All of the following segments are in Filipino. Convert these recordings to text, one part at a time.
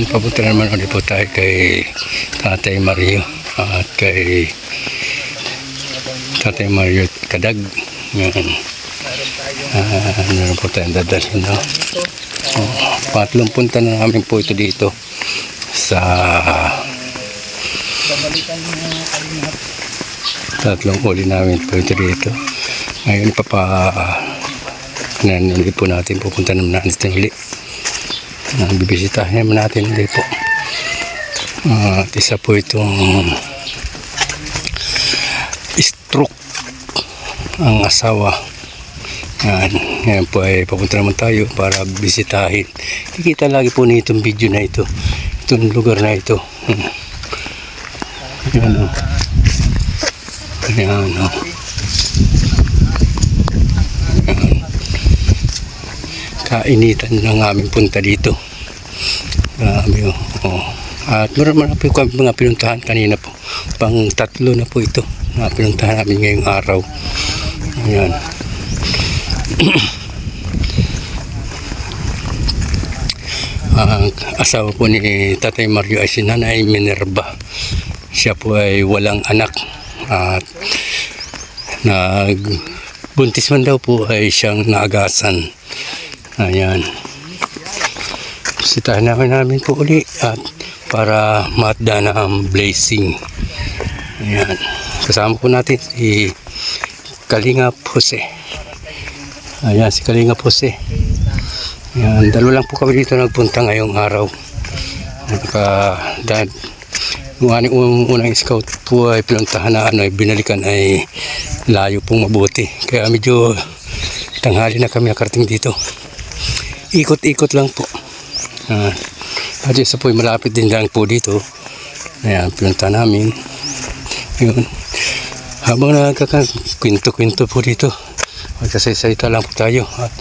Yan, papunta naman ulit po tayo kay Tatay Mario at kay Tatay Mario Kadag. Yan. Meron po tayong dadalhin, no? So, patlong punta na namin po ito dito sa tatlong uli namin po ito dito. Ngayon ulit po natin, pupunta naman natin ito ulit. Bibisitahin naman natin ulit po. At isa po itong stroke ang asawa. Ngayon po ay papunta naman tayo para bisitahin. Kikita lagi po nitong video na ito, itong lugar na ito. Yan o. Yan o. Kainitan ng aming punta dito. Grabe o. At meron po kami mga pinuntahan kanina po. Pang tatlo na po ito na pinuntahan namin ngayong araw. Ayan. Ang asawa po ni Tatay Mario ay si Nanay Minerva. Siya po ay walang anak at nagbuntis man daw po ay siyang naagasan. Ayan. Bisitahin namin po uli at para matda na ang blessing. Ayan. Kasama po natin si Kalingap Jose. Ayan, si Kalingap Jose. Ayan, dalawa lang po kami dito nagpunta ngayong araw. Yung unang scout po ay pinuntahan na binalikan ay layo pong mabuti. Kaya medyo tanghali na kami nakarating dito. Ikot-ikot lang po. At isa po malapit din lang po dito. Ayan, pinunta namin. Yun. Habang nagkakwento-kwento po dito, magkasaysaita lang po tayo. At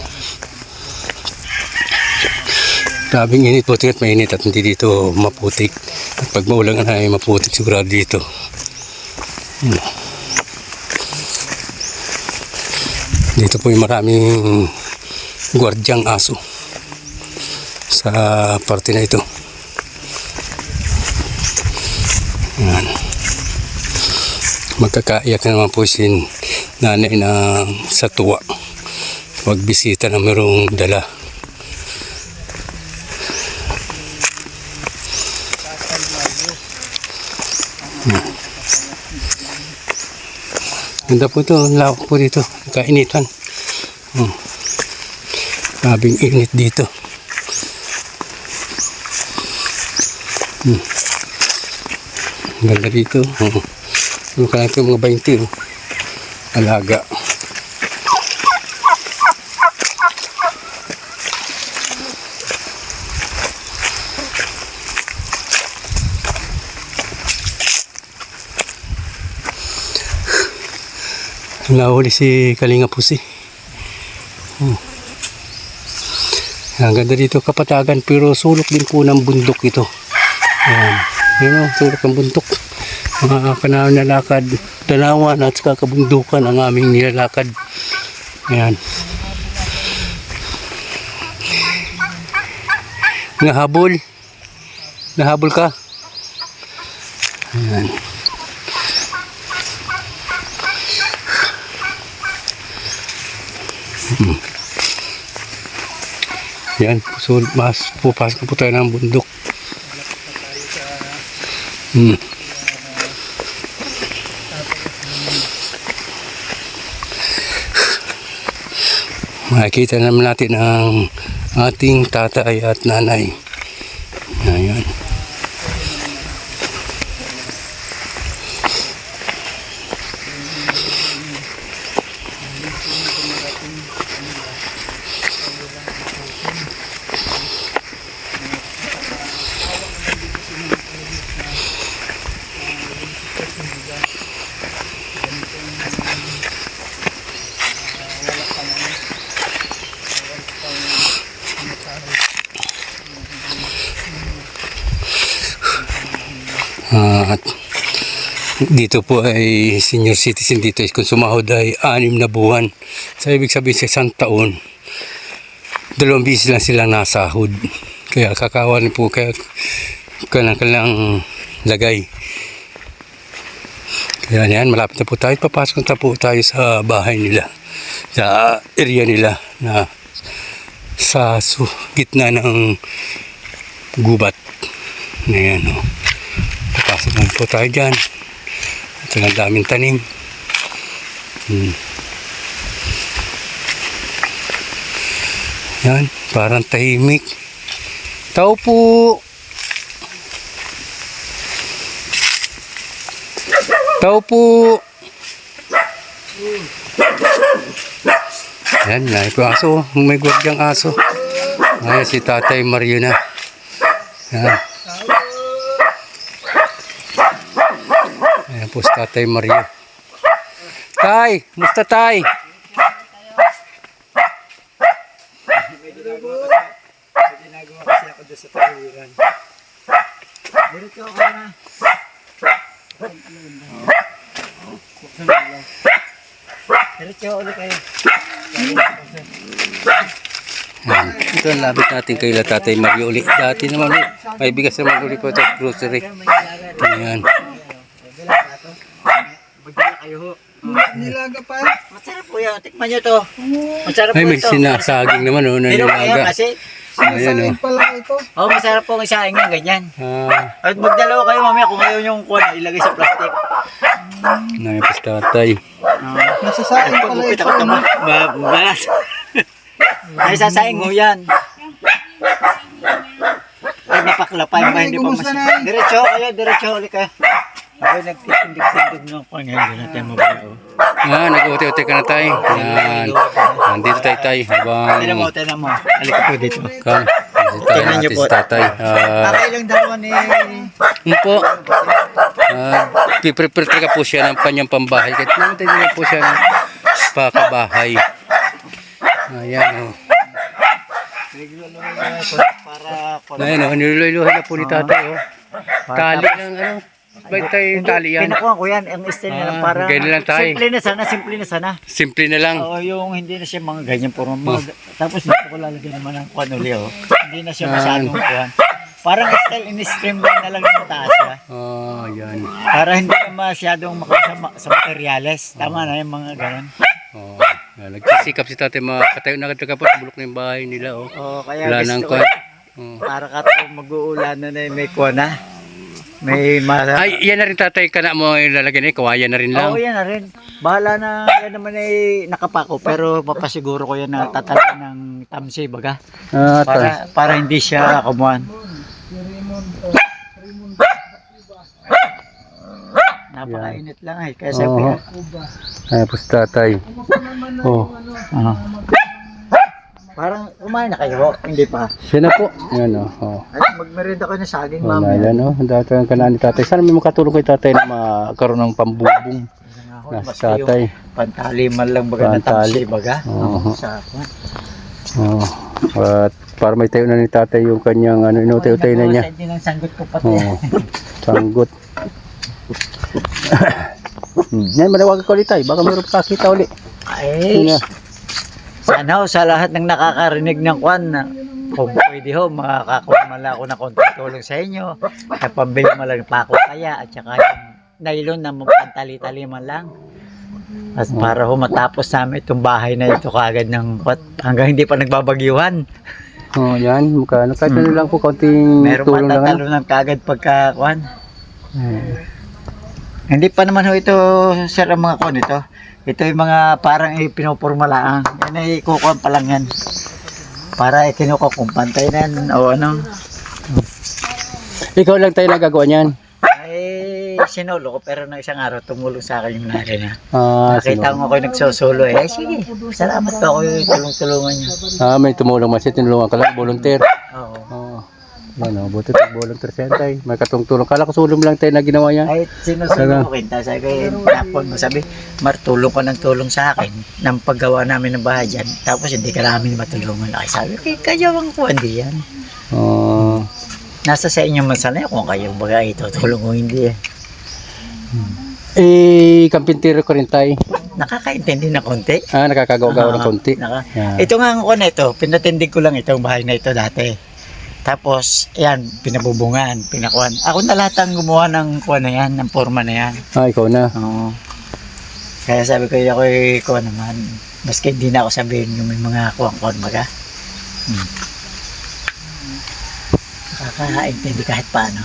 grabing init po, at mainit at hindi dito maputik. At pag maulan ay maputik sigurado dito. Dito po yung maraming gwardyang aso sa parte na ito. Ayan. Magkakaiyak na naman po si nanay na sa tuwa magbisita na mayroong dala. Ganda po ito, lawak po dito, kainitan. Grabing init dito. Ganda dito. Yung kaya ito mga 20 alaga. Nahuli si Kalingap Jose. Ang ganda dito, kapatagan pero sulok din po ng bundok ito. Ayan, sulok ng bundok. Mga panahon na lakad, dalawan at kabundukan ang aming nilalakad. Ayan. Nahabol. Nahabol ka. Ayan. Yan, so mas pupasok po tayo ng bundok. Makikita naman natin ang ating tatay at nanay. Ayan. At dito po ay senior citizen dito. Kung sumahod ay 6 na buwan. So ibig sabihin sa isang taon, 2 beses lang silang nasahod. Kaya kakawan po kaya kailangang lagay. Kaya yan, malapit na po tayo. Papasok na po tayo sa bahay nila. Sa area nila na sa gitna ng gubat. Ayan o. Papasok na po tayo dyan. Ito ang daming tanim. Yan, parang tahimik. Tao po. Tao po. Yan, may aso. May gwardyang aso. Ayan, si Tatay Mario na. Yan. Ayan po si Tatay Mario. Tay, musta tay? May ginagawa kasi ako doon sa tawiran. Diretso ako na. Diretso ulit kayo. Ito ang labit natin kay Tatay Mario ulit. Dati naman ulit. May bigas naman ulit po ito. Grocery. Ayan. Bagay kayo ho. Nilaga pa. Masarap po yan. Tikman nyo to. Masarap po Ay, may ito. sinasaging naman o. Pero kaya Nanilaga. kasi. Ayan o. Masarap po ang isaing nga ganyan. Ah, At magdalawa kayo mamaya kung ayaw yung kuwan, ilagay sa plastic. Nangipos Tatay. Nasasaing pala ito. Balas. Nasasaing mo yan. Ay, napaklapay ba? Hindi pa masarap. Diretso kayo, diretso ulit kayo. Ako nagtitindig-tindig ng kuwan ngayon. Hindi natin mabalao. Nag-uti-uti ka na tayo. Yan. Nandito tayo habang Tinan mo. Halika po dito. kan. Tayo Tingnan niyo natin po. si Tatay. Okay lang dalawa ni... Po. Piprepare ka po siya ng kanyang pambahay. Kahit naman niya po siya ng pakabahay. Ayan o. Para... Ayan o. Niluloy-luhay na po ni Tatay o. Tali ng ano. Ba't tayo tali yan? Pinakuha ko yan. Ang style na lang para... ganyan lang tayo. Simple na sana. Simple na lang. Oo, yung hindi na siya mga ganyan puro mga... Tapos dito ko lalagyan naman ng kuwan uli, oh. Hindi na siya masyadong kuwan. Parang style in-stream na lang yung taas siya. Oh, yan. Para hindi na masyadong makasama sa materyales. Tama na yung mga ganun. Oh, nagsisikap si Tatay makatayo na kapos bulok na yung bahay nila oh. Oo, kaya Wala nang gusto ko. Oh. Para katawag mag-uulan na may kuwan na. May mara. Ay, yan na rin Tatay ka na mo ilalagay na kawayan na rin lang. Oo, yan na rin. Bahala na, yan naman ay nakapako. Pero papasiguro ko yan na tatala ng tamsi, baga. Para hindi siya kumuhan. Napakainit lang ay. Kaya sabi Ay, pus Tatay. Oh. parang kumain na kayo, hindi pa. Siya na po. Yan oh. Ay, magmerienda ko na saging, Oh, mami. yan oh. Dati ang kanaan ni Tatay. Sana may makatulong kay Tatay na makakaroon ng pambubong. Nasa Tatay. Pantali man lang baga na tamsi, baga. Oo. Sa Oh. At para may tayo na ni Tatay yung kanyang ano, inutay-utay na niya. Hindi ng sanggot ko pati. Oh. Sanggot. Yan, manawag ka ulit tayo. Baka mayroon pa kakita ulit. Ay, sana ho, sa lahat ng nakakarinig ng kwan na kung pwede ho, makakakuha man lang ako ng konting tulong sa inyo. Napambili mo lang pa ako kaya at saka yung nylon na magpantali-tali man lang. At para ho matapos namin itong bahay na ito kagad ng hanggang hindi pa nagbabagyuhan. Oh, yan. Mukha. Kahit ano lang po, kaunting Meron tulong lang. matatalo ng kagad pagka kwan. Hindi pa naman ho ito, sir, ang mga kwan ito. Ito yung mga parang pinopormalaan. Yan ay kukuhan pa lang yan. Para ikinuha kung pantay na yan o ano. Ikaw lang tayo nagagawa niyan. Ay, sinulo ko pero na isang araw tumulong sa akin yung nanay na. Sino? Nakita ko ako'y nagsusulo eh. Ay, sige, salamat po ako yung tulong-tulungan niyo. May tumulong man siya. Tinulungan ka lang. Volunteer. Oo. Ano, buti ito. Volunteer siya tayo. May katulong. Kala ko sulong lang tayo na ginawa niya. Ay, sinusulo ko kita. Sabi ko, napon mo sabi, Mar, tulong ka ng tulong sa akin ng paggawa namin ng bahay dyan. Tapos hindi ka namin matulungan. Ay, sabi ko, kayo ang kuwan di yan. Nasa sa inyo man sana kung kayo baga ito tulong o hindi eh. Kampintero ko rin tayo. Nakakaintindi na konti. Nakakagawa-gawa ng konti. Ito nga ako na ito, pinatindig ko lang itong bahay na ito dati. Tapos, yan, pinabubungan, pinakuan. Ako na lahat ang gumawa ng kuwan na yan, ng forma na yan. Ikaw na. Oo. Kaya sabi ko, ako kuwan naman. Maski hindi na ako sabihin yung may mga kuwan baga. Nakakaintindi kahit paano.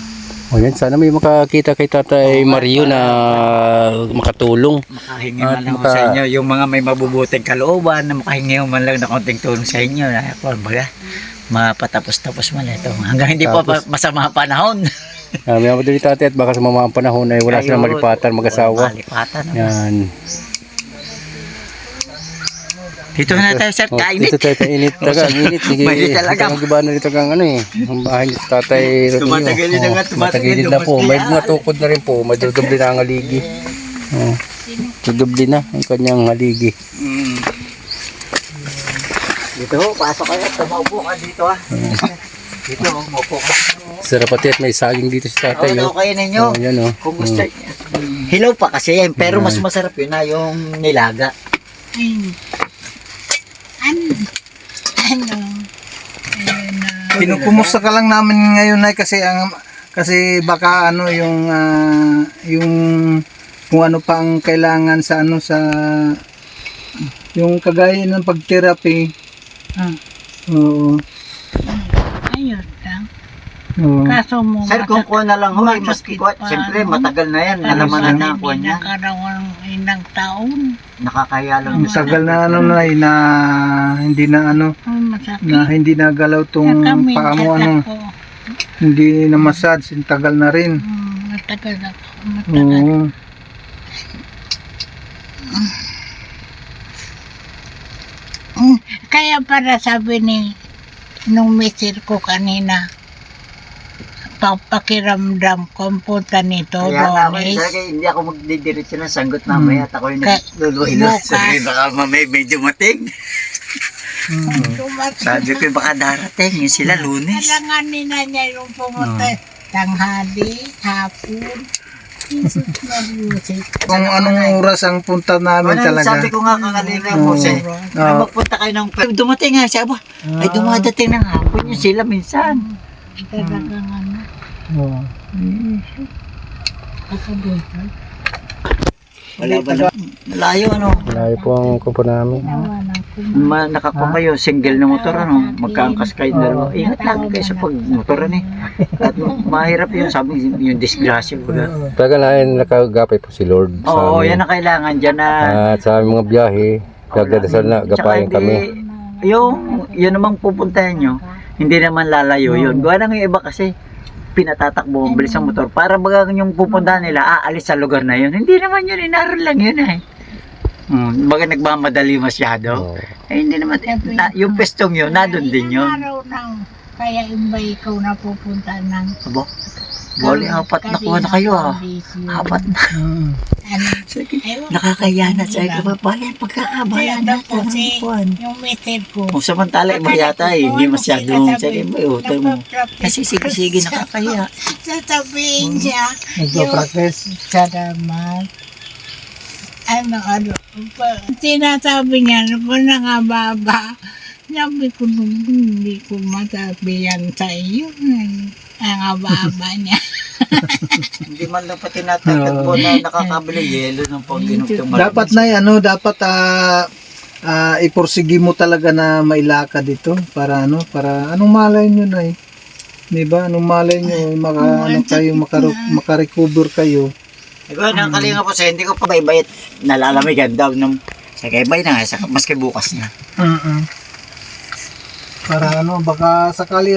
O yan, sana may makakita kay Tatay Mario na makatulong. Makahingi man lang ako sa inyo, yung mga may mabubuting kalooban na makahingi man lang na konting tulong sa inyo. Kuwan baga, mapatapos-tapos man ito. Hanggang hindi pa masama ang panahon. May ako dito tatay at baka sa mga panahon ay wala silang malipatan mag-asawa. Malipatan. Yan. Dito na tayo sir, kainit. Dito tayo kainit. Taga, ang init. Mainit talaga. Ang giba na dito kang ano eh. Ang bahay ni Tatay Rodrigo. Tumatagilid na nga, Tumatagilid na po. May mga tukod na rin po. May dudubli na ang haligi. Dudubli na ang kanyang haligi. Dito, pasok kayo. Tumaupo ka dito ah. Dito, maupo ka. Sarap pati at may saging dito si Tatay. Oo, kainin nyo. Yan o. Kung gusto niya. Hilaw pa kasi yan, pero mas masarap yun na yung nilaga. Kinukumusta ka lang namin ngayon ay kasi baka ano yung kung ano pa ang kailangan sa yung kagaya ng pag-therapy. Oo. Ayun lang. Oo. Kaso mo, Sir, kung kuha na lang ho, maski kuha, siyempre matagal na yan, alamanan na ang kuha niya. Nakarawan ilang taon. Nakakaya lang yun. Tagal na na hindi na Masakit. na hindi na galaw tong paa mo hindi na massage, tagal na rin. Matagal ako. Matagal. Oo. Kaya para sabi nung mesir ko kanina, pakiramdam ko ang punta nito, Kaya nga ako, Ronis. sir, hindi ako magdidiretso ng sanggot mamaya at ako yung nagluluhilo. bukas. Sabi, baka mamaya medyo mating. Sabi ko, baka darating, yun sila lunes. Alanganin na niya yung pumunta. Tanghali, hapon. Isip na music. Kung anong oras ang punta namin Wala, talaga. sabi ko nga kakalinga mo siya. Magpunta kayo ng dumating nga siya ba? Ay dumadating ng hapon yun sila minsan. Talagang ano. Oo. Kasabutan. Wala ba na? Malayo ano? Malayo po ang kupo namin. Nakakuha kayo, single na motor ano? Magkaangkas kayo dalawa. Ingat lang kayo sa pagmotor ano eh. At mahirap yun, sabi yung disgrasya ko na. Taga na yun, nakagapay po si Lord. Oo, yan ang kailangan dyan na. At sa aming mga biyahe, nagdadasal na, gapayan Tsaka kami. yun namang pupuntahan nyo, hindi naman lalayo yun. Gawa nang yung iba kasi, pinatatakbo ang bilis ang motor para baga yung pupuntahan nila aalis sa lugar na yun. Hindi naman yun, inaral lang yun eh. Baga nagmamadali masyado. Eh hindi naman, yung pestong yun, nadun din yun. Araw nang kaya imbay ikaw na pupunta ng Abo, bali, apat na kuha na kayo ah. Apat na. Ano, Sige, nakakaya na sa kababayan, pagkakabayan natin kasi ang kuhan. yung meter ko. Kung samantala iba yata eh, hindi masyadong sige mo, utang mo. Kasi sige, nakakaya. Sasabihin siya, Nagpa-practice. salamat. Ano, sinasabi niya, ano po nangababa. Sabi ko, hindi ko masabi yan sa iyo. Ang ababa niya. Hindi man lang pati natagad po na nakakabili yelo ng pag-inugtong Dapat na dapat iporsige mo talaga na mailakad dito para anong malay nyo na eh. 'Di ba? Anong malay nyo makarecover kayo. Ikaw, nakakalinga po sa hindi ko pa baybayat nalalamigan daw nung sa kaybay na nga, maski bukas na. Para baka sakali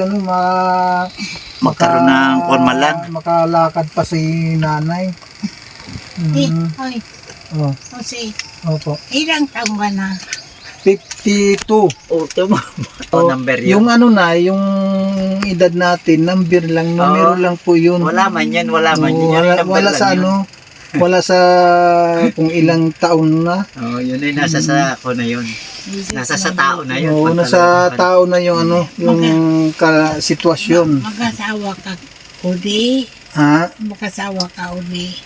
Magkaroon ng formal lang. Makalakad pa si nanay. Hoy, Oh, Jose, opo. ilang taong ka na? 52. Auto mo. Number yun. Yung yung edad natin, number lang, numero lang po yun. Wala man yan, wala man Oo, yan. wala sa wala sa kung ilang taon na. Oh, yun ay nasa sa ako na yun. Nasa sa tao na yun. Oo, nasa tao na yung yung sitwasyon. Mag-asawa ka uli. Ha? Mag-asawa ka uli.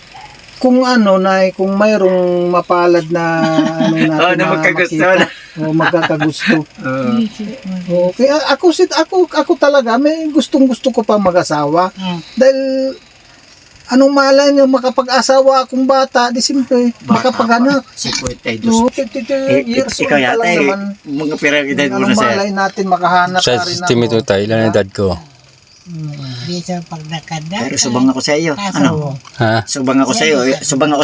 Kung kung mayroong mapalad na natin Na magkagusto na. magkakagusto. Okay, ako talaga may gustong-gusto ko pa mag-asawa. Dahil anong malay niyo makapag-asawa akong bata, di simple, makapag-anak. 52. No, 52 years old Ikaw pa yata lang eh, naman. mga pirang-edad mo na Anong sir. malay natin makahanap Sa pa rin estimate mo ako. tayo, ilan ang edad ko? Di sa pag nakada. Pero subang ako sa iyo. Ano? Ha? Subang ako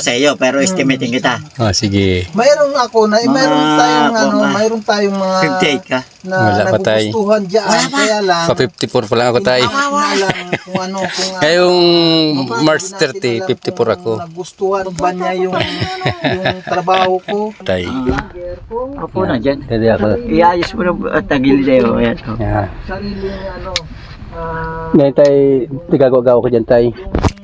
sa iyo, pero estimating kita. Sige. Mayroon ako na, mayroon Mga tayong ako nga. mayroon tayong mga 58 ka. na Wala pa tayo. nagugustuhan diyan, kaya lang Pa 54 pa lang ako tayo. lang kung ano kung Ngayong babae, March di natin 30, alam 54 kung ako. Nagustuhan ba niya yung trabaho ko? Tayo. Opo na dyan. Pwede ako. Iayos mo na tagilid tayo. Ayan. Yeah. Sariling Ngayon tayo, nagagawa ko dyan tayo.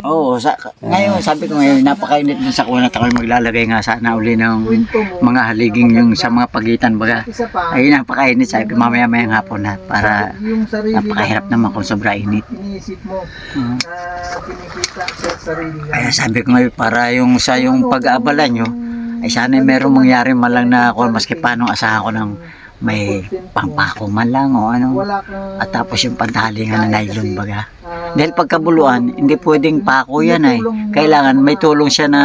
Oo, ngayon sabi ko ngayon napakainit dun sa kunat ako maglalagay nga sana uli ng mga haliging yung sa mga pagitan baga. isa pa, Ay napakainit sabi ko mamaya-mayang hapon na para yung sarili napakahirap naman kung sobra init. iniisip mo na kinikita sa sarili lang. Kaya sabi ko ngayon para yung sa yung pag-aabala nyo ay sana merong mangyari man lang na kung maski paano asahan ko ng may pampako man lang o ano. Wala kang At tapos yung pantalingan na nylon baga. Dahil pagkabuluan, hindi pwedeng pako yan ay. Kailangan may tulong siya na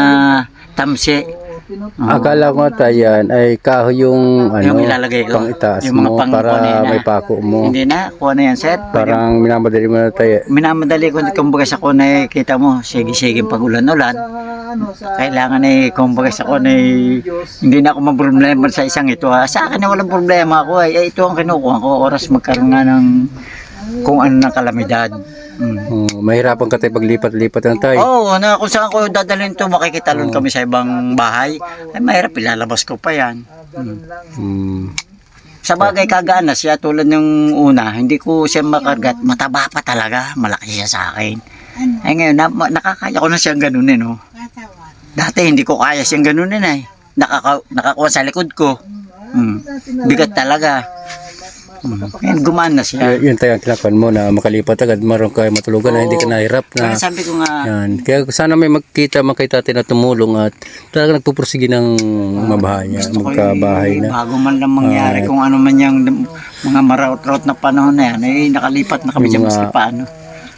tamsi. Akala ko nga tayo yan ay kahoy yung Yung ilalagay ko. pang itaas Yung mga mo pang- para kunin na. may pako mo. Hindi na, kuha na yan sir. Parang minamadali mo na tayo. Minamadali ko kumbaga sa kuna kita mo, sige-sige pag ulan-ulan. sa Kailangan ay kumbaga sa kuna hindi na ako maproblema sa isang ito. Sa akin na walang problema ako ay ito ang kinukuha ko oras magkaroon nga ng kung ano ng kalamidad. Mahirapan ka tayo paglipat-lipat na tayo. Oo, na kung saan ko dadalhin to makikitalon kami sa ibang bahay. Ay mahirap ilalabas ko pa yan. Sa bagay kagaan na siya tulad ng una, hindi ko siya makargat, mataba pa talaga, malaki siya sa akin. Ay ngayon, nakakaya ko na siyang ganunin, no? Katawan. Dati hindi ko kaya siyang ganunin ay. Nakakuha sa likod ko. Bigat talaga. Ngayon, gumana siya. Yun tayo ang kinakuan mo na makalipat agad, maroon ka matulugan na hindi ka nahirap na. Kaya sabi ko nga, Yan. Kaya sana may makita natin na tumulong at talaga nagpupursige ng mabahaya, magkabahay na. bago man lang mangyari kung ano man yung mga maraut-raut na panahon na yan, ay nakalipat na kami dyan Mga- maski paano.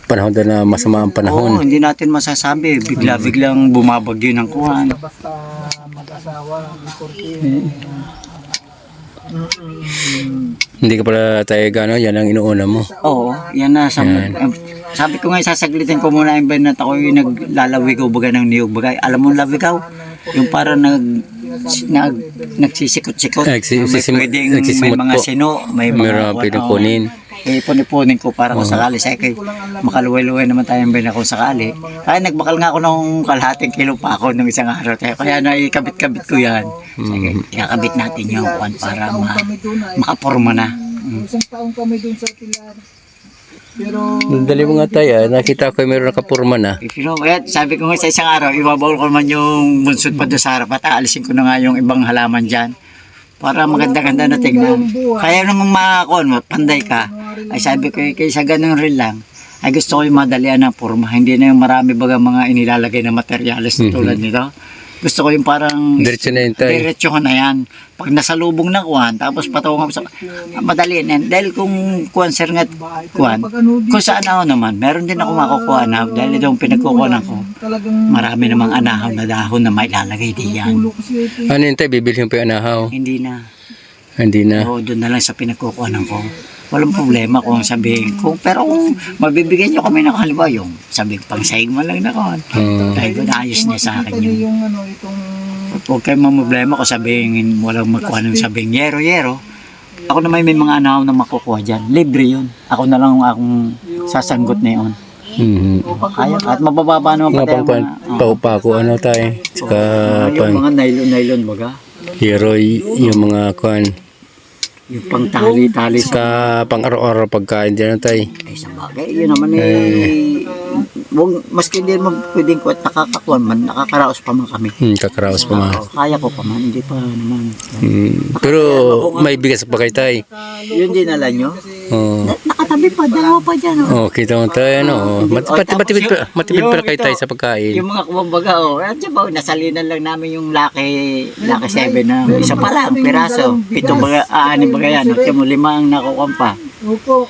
Panahon din na masama ang Oo, panahon. hindi natin masasabi. Bigla-biglang bumabagyo ng kuhan. basta mag-asawa, porque Hindi ka pala tayo gano'n, yan ang inuuna mo. Oo, yan na. Sabi ko nga, sasaglitin ko muna yung banat ako yung naglalawigaw baga ng niyog baga. Alam mo lawigaw? Yung parang nagsisikot-sikot. May nagsisimot mga po. sino, may Meron mga pwedeng kunin. ipon-iponin ko para kung sakali. Sa kay makaluway-luway naman tayong banat kung sakali. Kaya nagbakal nga ako ng kalahating kilo pa ako ng isang araw. Kaya naikabit-kabit ko yan. Sige, ikakabit natin yung kuhan para kami doon ay makaporma na. isang taong kami doon sa Pilar. Pero Dali mo nga tayo, nakita ko meron nakapurma na. Kaya sabi ko nga sa isang araw, ibabawal ko naman yung bunsod pa doon sa harap at aalisin ko na nga yung ibang halaman dyan. Para maganda-ganda na tingnan. Kaya nung makakon, panday ka, ay sabi ko, kaysa ganun rin lang, ay gusto ko yung madalian ng purma. Hindi na yung marami baga mga inilalagay na materyales na tulad nito. Gusto ko yung parang Diretso na yun tayo. diretso ko na yan. Pag nasa lubong na kuhan, tapos patawag ko sa madali na yan. Dahil kung kuhan sir nga kuhan, kung saan ako naman, meron din ako makukuha na dahil itong pinagkukuhanan ko. talagang Marami namang anahaw na dahon na may lalagay diyan. kasi ito Ano yun tayo, bibilhin pa yung anahaw? Hindi na. Hindi na. Oo, doon na lang sa pinagkukuhanan ko. Walang problema kung sabihin ko. Pero kung mabibigyan nyo kami ng halimbawa yung sabihin pang saing mo lang na kon. Dahil ko naayos niya sa akin yun. yung ano itong Huwag kayong mamblema ko sabihin walang magkuha ng sabihin yero. Ako naman may mga anahaw na makukuha dyan. Libre yun. Ako na lang akong sasanggot na yun. Kaya, at mabababa naman Mga pati ang pang mga, pau-pako ano tayo. Saka yung mga nylon baga. hero yung mga kuan. Yung pang tali-tali sa Saka pang araw-araw pagkain din tayo. ay sa bagay. Yun naman maski hindi mo pwedeng ko at nakakakuan man, nakakaraos pa man kami. Kakaraos pa mga. Kaya ko pa man, hindi pa naman. Pero may bigas pa kayo tayo. Yun din alam nyo. Oo. Naka katabi pa, dalawa pa dyan. Oh. Oh, kita mo tayo, ano. Matipid pala kayo tayo sa pagkain. Yung mga kumbaga, nasalinan lang namin yung Lucky 7 na isa pa lang, piraso. Ito baga, aanin baga yan. Ito mo, 5 ang nakukuha pa. Opo.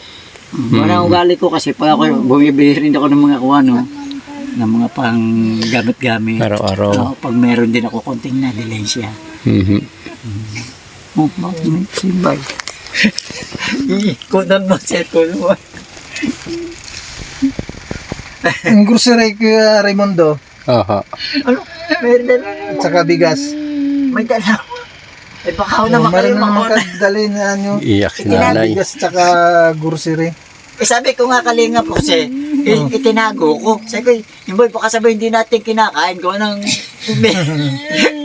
Wala ugali ko kasi pag ako bumibili rin ako ng mga kuwano, ng mga pang gamit-gamit. Araw-araw. Pag meron din ako konting na dilensya. Oh, may simbay. Kunan mo, set ko mo. Ang grocery kay Raimundo. Aha. Ano? Meron din. At saka bigas. May dala. Eh baka naman kayo Meron naman mga kadali na ano. Iyak si nanay. Bigas at saka grocery. sabi ko nga kalinga po kasi itinago ko. Sabi ko, yung boy, baka sabi hindi natin kinakain ko ng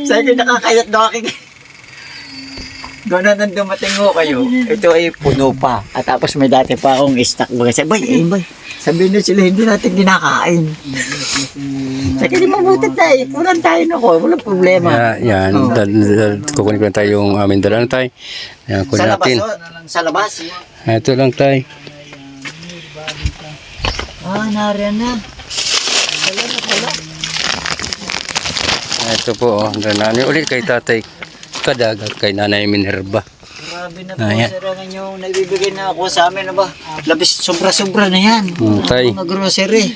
sabi ko, nakakayat na aking gano'n nang dumating ko kayo. Ito ay puno pa. At tapos may dati pa akong stock. Sabi, boy, sabihin na sila, hindi natin kinakain. Sabi, hindi mabuti tayo. Punan tayo na ko. Walang problema. Yan. Kukunin ko lang tayo yung aming dala na tayo. Yan, kunin Sa labas, natin. sa labas. Ito lang tayo. Nariyan na. Ito po, oh. Nanay ulit kay tatay Kadagat, kay nanay Minerva. Grabe na po, Ayan. sarangan yung naibibigay na ako sa amin. Ba? Labis, sobra-sobra na yan. Tay. Mga grocery.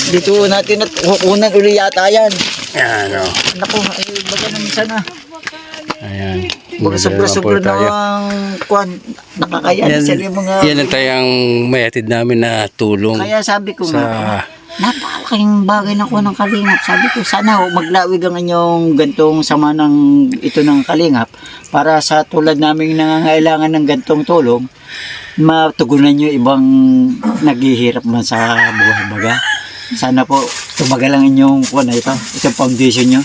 Dito natin at kukunan uli yata yan. Yan, oh. Naku, ay baga naman sana. Ayan. Baga sobra-sobra na ang kwan. Nakakaya na sila yung mga... Yan ang tayang mayatid namin na tulong Kaya sabi ko sa... nga, napakalaking bagay na ko ng kalingap. Sabi ko, sana maglawig ang inyong gantong sama ng ito ng kalingap para sa tulad naming nangangailangan ng gantong tulong, matugunan nyo ibang naghihirap man sa buhay baga. Sana po tumagal ang inyong kuwan na ito, itong foundation nyo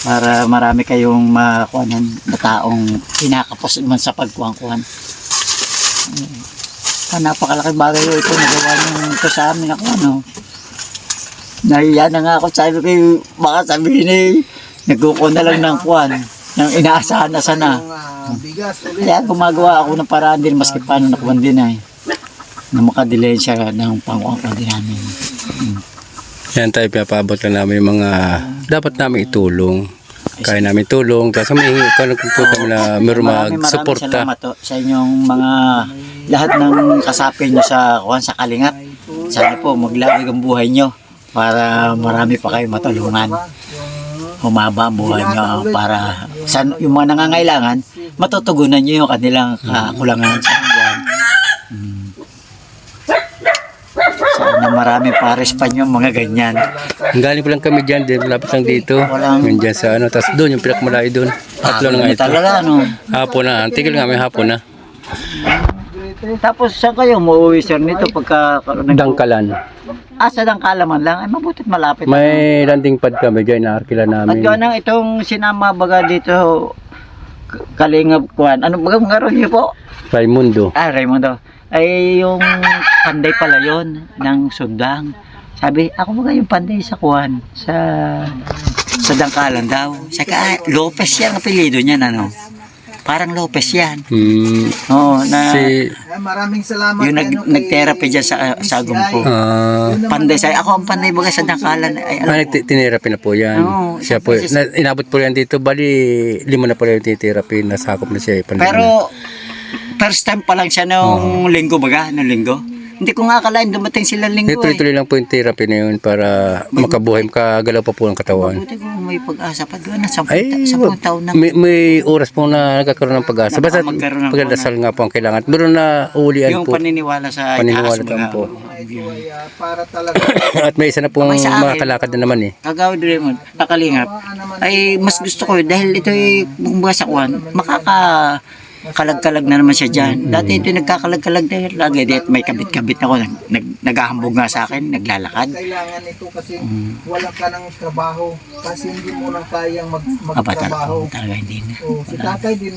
para marami kayong makuhanan na taong kinakapos man sa pagkuhan-kuhan. Napakalaking bagay ito, nagawa nyo ito sa amin ako ano. Nahiya na nga ako, sabi ko, baka sabihin nagkukuha na lang ng kuwan, ng inaasahan na sana. Bigas ulit. Kaya gumagawa ako ng paraan din, maski paano nakuhan din ay, na makadelay siya ng pangkuhan din namin. Yan tayo, pinapabot lang namin yung mga dapat namin itulong. Kaya namin tulong, tapos may kung po kami na meron Maraming mag-suporta. salamat sa inyong mga lahat ng kasapin nyo sa kuwan sa kalingap. Sana po maglawig ang buhay nyo para marami pa kayo matulungan. Humaba ang buhay nyo para yung mga nangangailangan, matutugunan nyo yung kanilang kakulangan sa buwan. Sana marami pares pa nyo mga ganyan. Galing pa lang kami dyan, malapit lang dito. Nandiyan sa ano, tapos doon yung pinakamalayo doon. Tatlo na nga ito. Talaga, ano. Hapon na, tigil nga may hapon na. Tapos saan kayo umuwi sir nito pagka... Dangkalan. Sa Dangkalaman lang. Ay, mabutit malapit. May landing pad kami dyan, naarkila At namin. ganang itong sinama baga dito, Kalingap Kuan. Ano baga nga ron niyo po? Raimundo. Raimundo. Ay yung panday pala yon ng Sundang. Sabi, ako baga yung panday sa Kuan, sa Dangkalan daw. Saka Lopez yan ang apelyido niya, ano? Parang Lopez yan. Oo, na Maraming salamat. yung nag-therapy dyan sa Agumpo. Panday sa ako ang panday baga sa Dangkalan. Ay, Tinerapi na po yan. Oo, Siya po, inabot po yan dito. Bali, 5 na po yung tinerapi. Nasakop na siya. pero first time pa lang siya nung linggo baga, nung linggo. Hindi ko nga akalain dumating sila linggo. Tuloy-tuloy lang po yung therapy na yun para makabuhay, makagalaw pa po ng katawan. Buti kung may pag-asa pa doon. 10 taon na. May oras po na nagkakaroon ng pag-asa. Basta Magkaroon ng pagdasal nga po ang kailangan. Pero na uulian Yung po. paniniwala sa Paniniwala itaas lang baga. po. Para talaga. At may isa na pong May sa akin. makakalakad na naman eh. Kagawad Raymond, nakalingap. Ay mas gusto ko dahil ito ay bumba sa kuwan, kalag-kalag na naman siya dyan. Dati ito nagkakalag-kalag na lagi. May kabit-kabit ako. Naghahambog nga sa akin. Naglalakad. Kailangan ito kasi wala ka ng trabaho. Kasi hindi mo na kayang magtrabaho. Talaga hindi na. Si tatay din,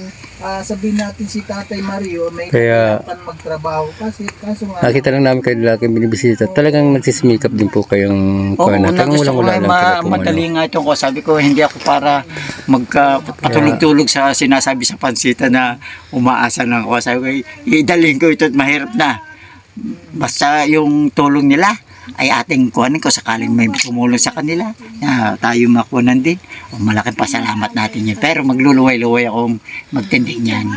sabihin natin si tatay Mario, may Kaya- kailangan magtrabaho. Kasi kaso nga, Nakita lang namin kayo lagi binibisita. Talagang nagsismikap din po kayong Oo, kuwan. una Talagang gusto ko walang-wala lang kayo po. madali nga ito ko. Sabi ko, hindi ako para magpatulog-tulog sa sinasabi sa pansita na umaasa lang ako. Sabi ko, idalhin ko ito at mahirap na. Basta yung tulong nila ay ating kuhanin ko sakaling may tumulong sa kanila na tayo makuhanan din. O, malaking pasalamat natin yun. Pero magluluway-luway akong magtindig niyan.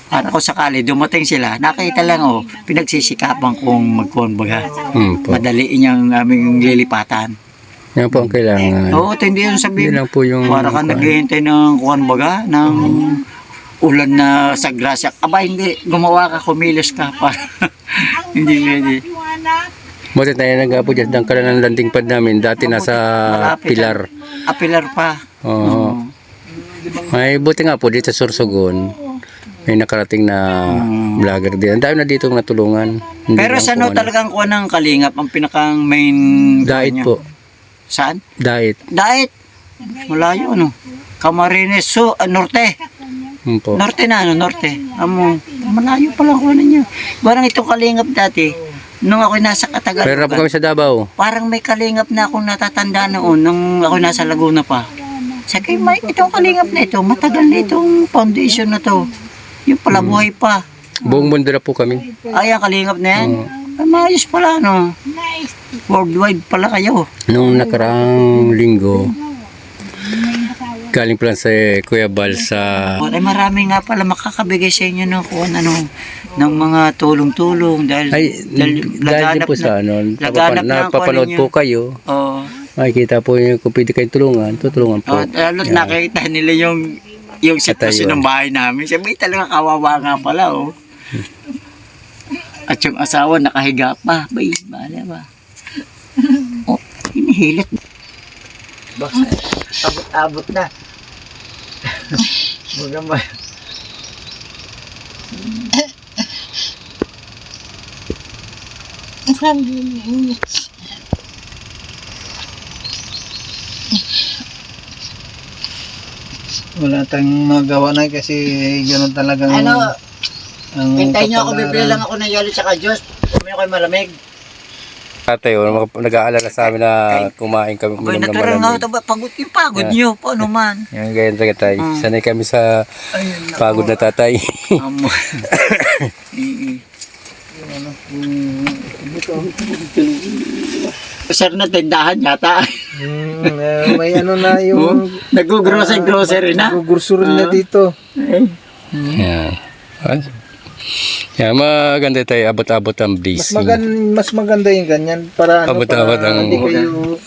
Para ko sakali dumating sila, nakita lang pinagsisikapan kong magkuhan baga. Po. Madali niyang aming lilipatan. Yan po ang kailangan. Oo, hindi yun Yun sabihin. lang po yung... Para ka naghihintay ng kuhan baga, ng ulan na sa grasya. Aba, hindi. Gumawa ka, kumilos ka. Para hindi pwede. Buti tayo nag-apo dyan. Dang ka ng landing pad namin. Dati nasa Malapit, pilar. Pilar pa. Oo. Ay, buti nga po dito sa Sorsogon. May nakarating na vlogger din. Ang dami na dito natulungan. Hindi Pero lang sa po talagang kuha ng kalingap, ang pinakang main... Diet niya. po. Saan? Diet. Diet. Malayo, Camarines Norte. Po. Norte na, Norte. Malayo pa lang kuha niya. Parang itong kalingap dati, nung ako nasa Katagalan. Pero po kami sa Davao. Parang may kalingap na akong natatanda noon nung ako nasa Laguna pa. Sabi, itong kalingap na ito, matagal na itong foundation na to. Yung pala buhay pa. Buong mundo na po kami. Ay, ang kalingap na yan. Ay, maayos pala, Worldwide pala kayo. Nung nakaraang linggo, galing pala sa Kuya Bal sa... Ay, marami nga pala makakabigay sa inyo ng ng mga tulong-tulong dahil Dahil din po sa laganap na ang napapanood kuha po kayo. Oo. Makikita po yung kung pwede kayong tutulungan po. Lalo't nakita nila yung sitwasyon ng bahay namin. Sabi, talaga kawawa nga pala, At yung asawa nakahiga pa. Bala ba? Hinihilit. Abot na. Magamba. Wala tayong magawa na kasi gano'n talagang... Hintayin niyo ako, bibili lang ako ng yelo tsaka juice. Kung kayo malamig. Tatay, nag-aalala sa amin na kumain kami. Ay, natural nga ito ba? Pagod niyo. Paano man? Yan, ganyan talaga tayo. Sanay kami sa pagod na tatay. Sir na tindahan yata. may na yung... Nag-grocery na. Nag-grocery na dito. Yan. Yan, maganda tayo. Abot-abot ang blessing. Mas maganda yung ganyan para Abot-abot ang... hindi kayo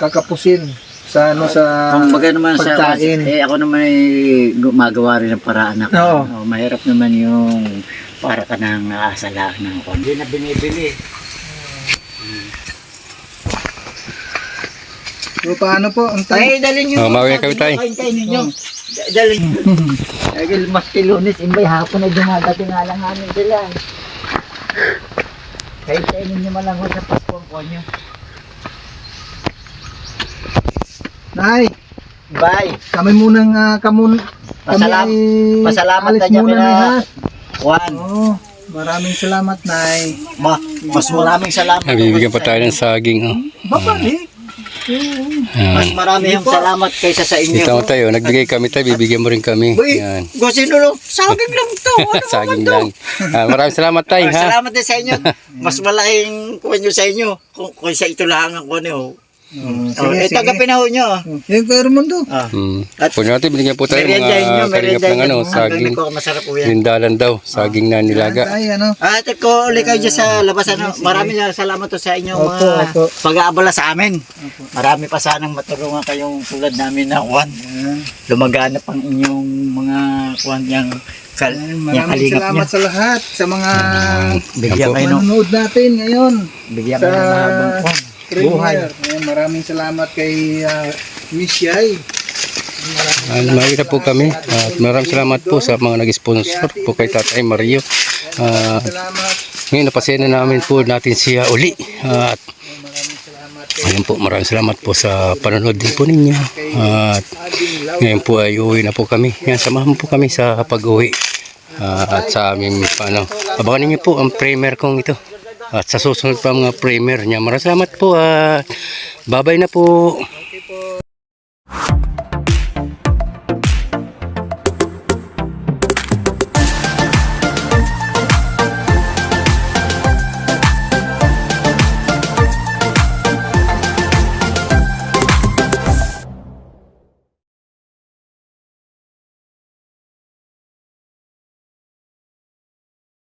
kakapusin sa Kumbaga naman pagkain. ako naman ay gumagawa rin ng paraan ako. Oo. Mahirap naman yung para ka nang aasala ng hindi na binibili. So, paano po? Ang Ay, dalhin nyo. Mawin kami tayo. Kain ninyo. Dalhin. Dahil mas kilunis, imbay hapon na dumadating nga lang namin sila. Kain ninyo malangon sa paspong ko nyo. Nay, Bye. kami munang Pasalamat alis na niya muna na. na. Juan. Maraming salamat, Nay. Mas maraming salamat. Bibigyan pa tayo ng saging. Babalik. Mas maraming salamat kaysa sa inyo. Ito tayo, nagbigay kami tayo, bibigyan mo rin kami. Yan. Sino lang? Saging lang to. Ano Saging lang. Maraming salamat tayo, ha? Salamat din sa inyo. Mas malaking kuha nyo sa inyo. Kung sa ito lang ang kuha nyo. Sige. Tagapin na ho nyo. Yung Kuya Ramondo. At Kung natin, binigyan po tayo merienda nyo. mga kalingap ng saging. Masarap po yan. Lindalan daw, saging na nilaga. Ay, At ko ulit kayo dyan sa labas. Maraming salamat to sa inyo mga Opo. pag-aabala sa amin. Marami pa sanang matulungan kayong tulad namin na kuhan. Lumagana pang inyong mga kuhan yung Maraming kalingap salamat nyo. sa lahat sa mga Bigyan kayo no. manonood natin ngayon. Bigyan Sa kayo ng mahabang kuhan. Buhay. Ayan, maraming salamat kay Miss Yay. Mahirap po kami. At maraming salamat po sa mga nag-sponsor po kay Tatay Mario. Salamat. Ngayon, napasya na namin po natin siya uli. At ayun po, maraming salamat po sa panonood din po ninyo. At ngayon po ay uwi na po kami. Yan, samahan po kami sa pag-uwi. At sa aming abangan ninyo po ang primer kong ito. At sa susunod pa mga primer niya. Maraming salamat po. Bye-bye na po.